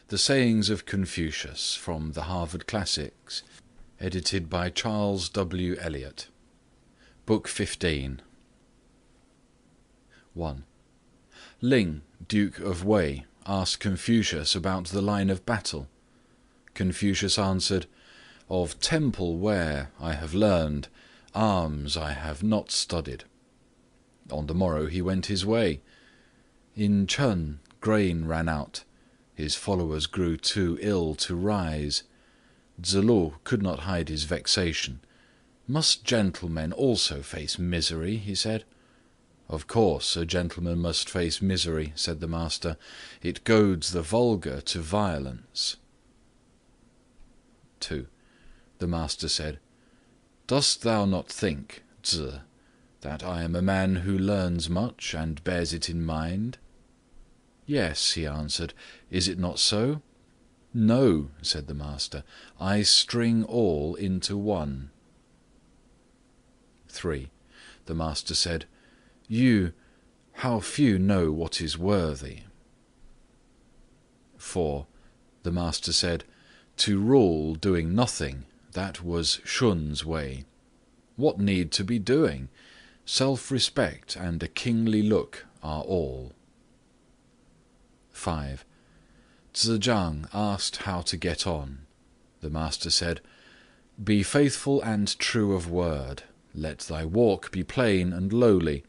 The Sayings of Confucius from the Harvard Classics, edited by Charles W. Eliot. Book 15. 1. Ling, Duke of Wei, asked Confucius about the line of battle. Confucius answered, "Of temple wear I have learned, arms I have not studied." On the morrow he went his way. In Chun, grain ran out. His followers grew too ill to rise. Tsz-lu could not hide his vexation. "Must gentlemen also face misery?" he said. "Of course a gentleman must face misery," said the master. "It goads the vulgar to violence." 2. The master said, "Dost thou not think, Tsz, that I am a man who learns much and bears it in mind?" "Yes," he answered. "Is it not so?" "No," said the master. "I string all into one." 3. The master said, How few know what is worthy." 4. The master said, "To rule doing nothing, that was Shun's way. What need to be doing? Self-respect and a kingly look are all." 5. Tsz-chang asked how to get on. The master said, "Be faithful and true of word. Let thy walk be plain and lowly.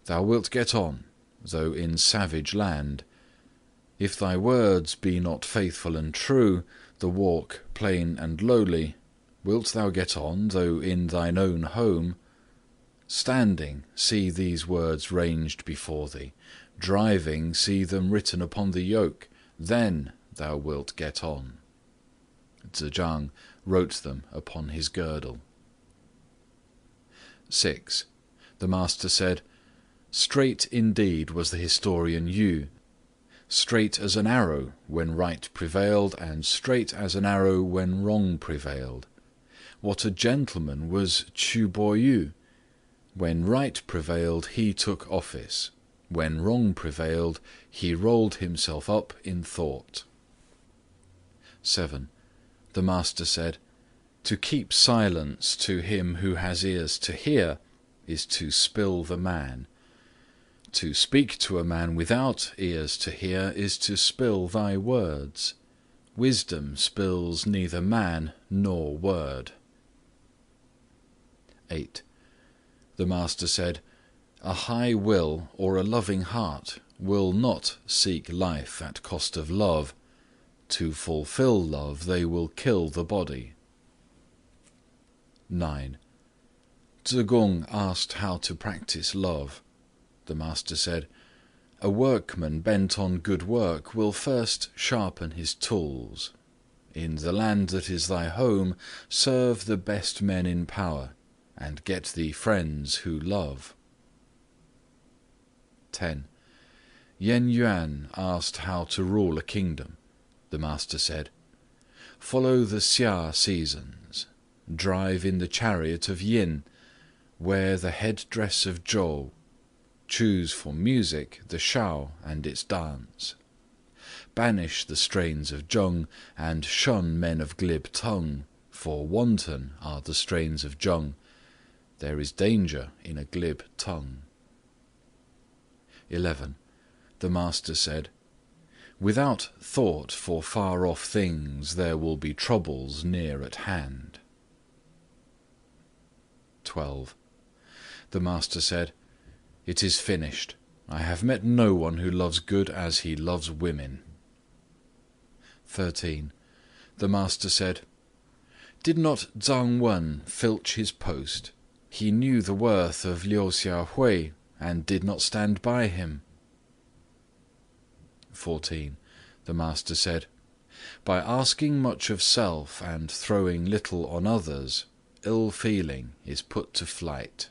Thou wilt get on, though in savage land. If thy words be not faithful and true, the walk plain and lowly, wilt thou get on, though in thine own home? Standing, see these words ranged before thee. Driving, see them written upon the yoke. Then thou wilt get on." Tsz-chang wrote them upon his girdle. 6. The master said, "Straight indeed was the historian Yu, straight as an arrow when right prevailed, and straight as an arrow when wrong prevailed. What a gentleman was Chu Bo Yu! When right prevailed, he took office. When wrong prevailed, he rolled himself up in thought." 7. The master said, "To keep silence to him who has ears to hear is to spill the man. To speak to a man without ears to hear is to spill thy words. Wisdom spills neither man nor word." 8. The master said, "A high will or a loving heart will not seek life at cost of love. To fulfill love they will kill the body." 9. Tsz-kung asked how to practice love. The master said, "A workman bent on good work will first sharpen his tools. In the land that is thy home, serve the best men in power, and get thee friends who love." 10. Yen Yuan asked how to rule a kingdom. The master said, "Follow the Xia seasons. Drive in the chariot of Yin. Wear the head-dress of Zhou. Choose for music the Shao and its dance. Banish the strains of Zheng, and shun men of glib tongue, for wanton are the strains of Zheng. There is danger in a glib tongue." 11. The master said, "Without thought for far-off things there will be troubles near at hand." 12. The master said, "It is finished. I have met no one who loves good as he loves women." 13. The master said, "Did not Zhang Wen filch his post? He knew the worth of Liu Xiaohui, and did not stand by him." 14. The master said, "By asking much of self and throwing little on others, ill feeling is put to flight."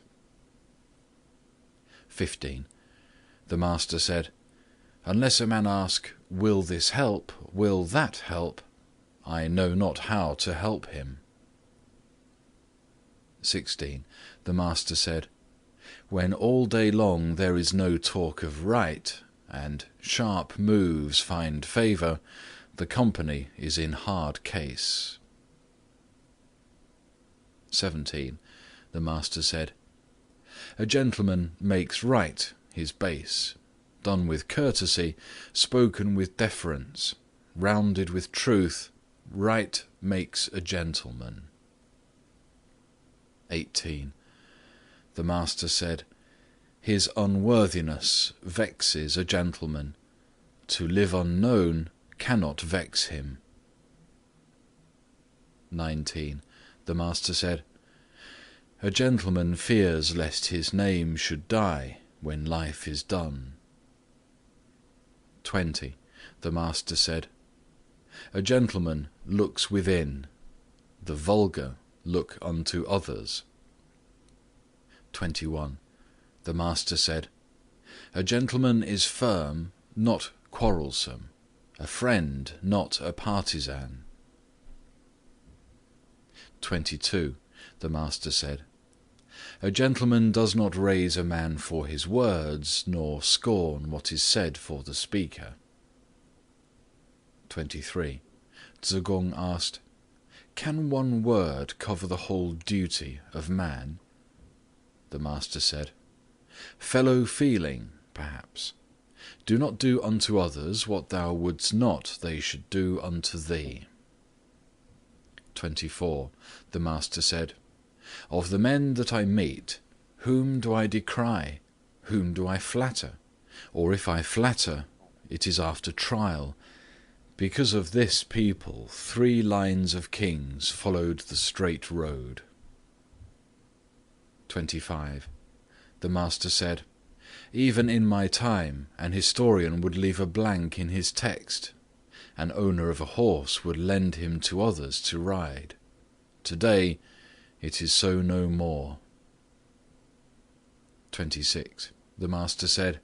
15. The master said, "Unless a man ask, 'Will this help? Will that help?' I know not how to help him." 16. The master said, "When all day long there is no talk of right, and sharp moves find favour, The company is in hard case. 17. The master said, A gentleman makes right his base, done with courtesy, spoken with deference, rounded with truth, right makes a gentleman. 18. The master said, His unworthiness vexes a gentleman. To live unknown cannot vex him. 19. The master said, A gentleman fears lest his name should die when life is done. 20. The master said, A gentleman looks within, the vulgar look unto others. 21. The master said, A gentleman is firm, not quarrelsome, a friend, not a partisan. 22. The master said, A gentleman does not raise a man for his words, nor scorn what is said for the speaker. 23. Tsz-kung asked, Can one word cover the whole duty of man? The master said, Fellow feeling, perhaps. Do not do unto others what thou wouldst not they should do unto thee. 24. The master said, Of the men that I meet, whom do I decry? Whom do I flatter? Or if I flatter, it is after trial. Because of this people 3 lines of kings followed the straight road. 25. The master said, Even in my time an historian would leave a blank in his text. An owner of a horse would lend him to others to ride. Today it is so no more. 26. The master said,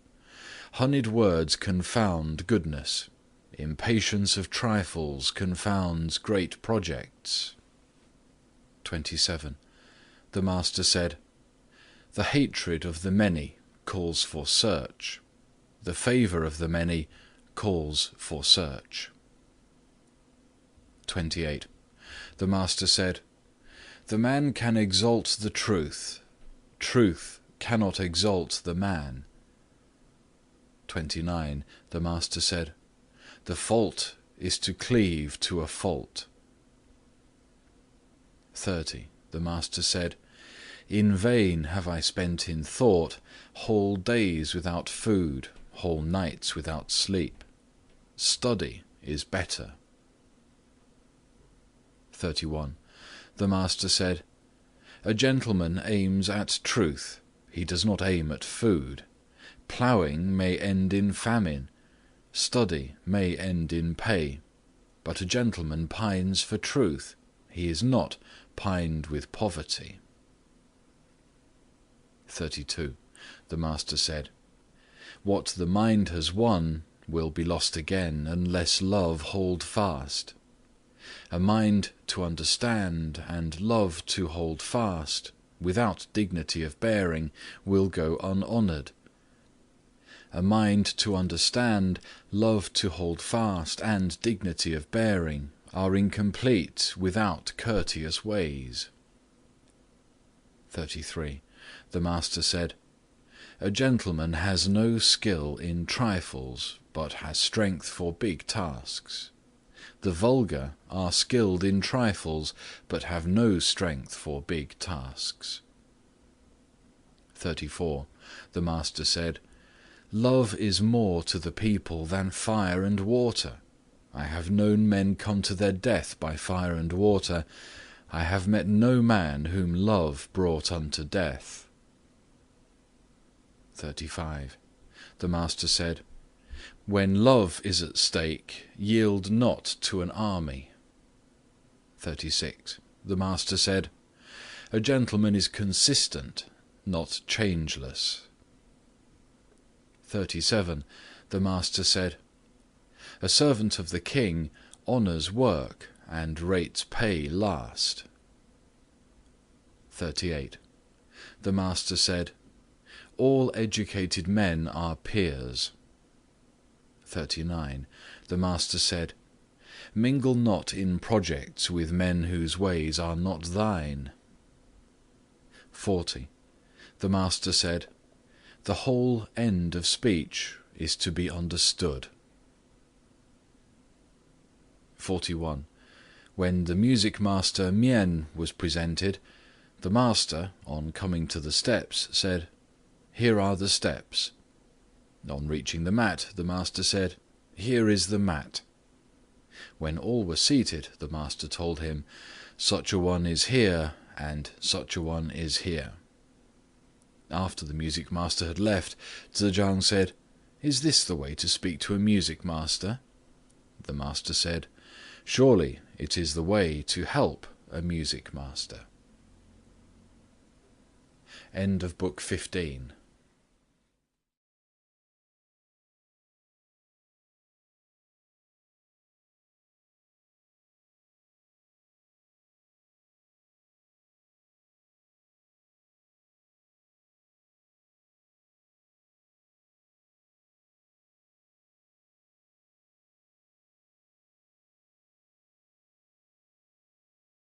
Honeyed words confound goodness. Impatience of trifles confounds great projects. 27. The master said, The hatred of the many calls for search. The favour of the many calls for search. 28. The master said, The man can exalt the truth. Truth cannot exalt the man. 29. The master said, The fault is to cleave to a fault. 30. The master said, In vain have I spent in thought whole days without food, whole nights without sleep. Study is better. 31. The master said, A gentleman aims at truth, he does not aim at food. Ploughing may end in famine, study may end in pay, but a gentleman pines for truth, he is not pined with poverty. 32. The master said, What the mind has won will be lost again unless love hold fast. A mind to understand and love to hold fast, without dignity of bearing, will go unhonoured. A mind to understand, love to hold fast, and dignity of bearing are incomplete without courteous ways. 33. The master said, A gentleman has no skill in trifles, but has strength for big tasks. The vulgar are skilled in trifles, but have no strength for big tasks. 34. The master said, Love is more to the people than fire and water. I have known men come to their death by fire and water. I have met no man whom love brought unto death. 35. The master said, When love is at stake, yield not to an army. 36. The master said, A gentleman is consistent, not changeless. 37. The master said, A servant of the king honours work and rates pay last. 38. The master said, All educated men are peers. 39. The master said, Mingle not in projects with men whose ways are not thine. 40. The Master said, the whole end of speech is to be understood. 41. When the music master Mian was presented, the master, on coming to the steps, said, here are the steps. On reaching the mat, the master said, here is the mat. When all were seated, the master told him, such a one is here, and such a one is here. After the music master had left, Zhejiang said, is this the way to speak to a music master? The master said, surely it is the way to help a music master. End of Book 15.